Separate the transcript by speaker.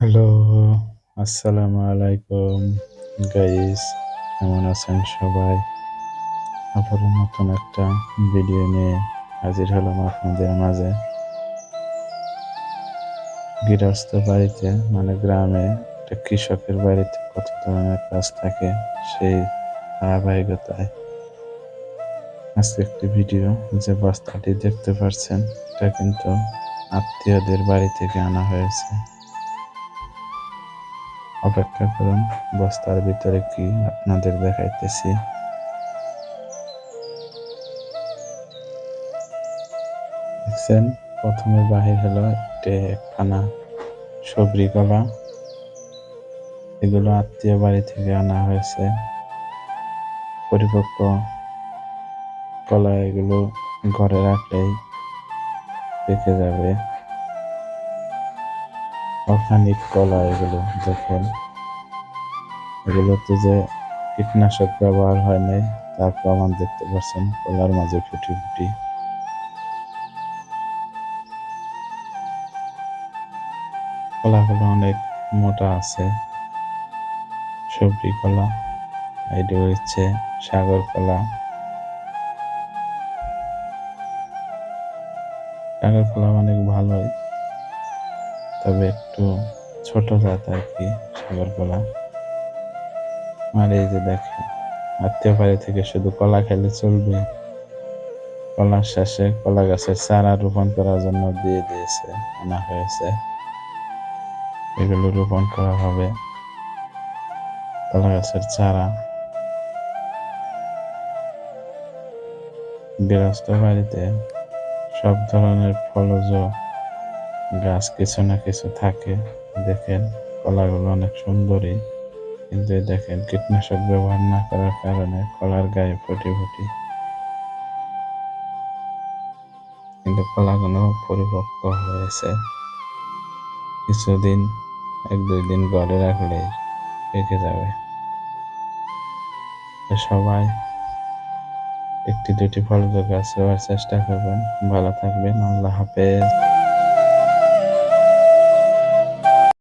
Speaker 1: Hello, আসসালামু আলাইকুম guys, কেমন আছেন সবাই? আবারও নতুন একটা ভিডিও নিয়ে হাজির হলাম আপনাদের মাঝে। গৃহস্থ বাড়িতে মানে গ্রামে একটা কৃষকের বাড়িতে কত ধরনের কাজ থাকে সেই ধারাবাহিকতায় আজকে একটি ভিডিও। যে বস্তাটি দেখতে পাচ্ছেন এটা কিন্তু আত্মীয়দের বাড়ি থেকে আনা হয়েছে। অপেক্ষা করুন, বস্তার ভিতরে কি আপনাদের দেখাইতেছি। দেখছেন, প্রথমে বাহির হলো একখানা সবরি কলা। এগুলো আত্মীয় বাড়ি থেকে আনা হয়েছে। পরিপক্ক কলা, এগুলো ঘরে রাখলেই পেকে যাবে। অর্গানিক কলা এগুলো দেখেন, এগুলোতে যে কীটনাশক ব্যবহার হয় নাই তার প্রমাণ দেখতে পাচ্ছেন কলার মাঝে ফুটি ফুটি। কলাগুলো অনেক মোটা আছে। সবরি কলা, এটা হচ্ছে সাগর কলা। সাগর কলা অনেক ভালোই, তবে একটু ছোট জাত আর কি সাগর কলা। আর এই যে দেখেন, আত্মীয় বাড়ি থেকে শুধু কলা খেলে চলবে? কলার শেষে কলা গাছের চারা রোপণ করার জন্য দিয়ে দিয়েছে, আনা হয়েছে। এগুলো রোপণ করা হবে, কলা গাছের চারা। গৃহস্থ বাড়িতে সব ধরনের ফলজ গাছ কিছু না কিছু থাকে। দেখেন, কলাগুলো অনেক সুন্দরী, কিন্তু দেখেন কীটনাশক ব্যবহার না করার কারণে কলার গায়ে ফুটি ফুটি। কিন্তু কলাগুলো পরিপক্ক হয়েছে, কিছুদিন, 1-2 দিন ঘরে রাখলেই পেকে যাবে। তো সবাই 1-2টি ফলজ গাছ রোয়ার চেষ্টা করবেন। ভালো থাকবেন, আল্লাহ হাফেজ।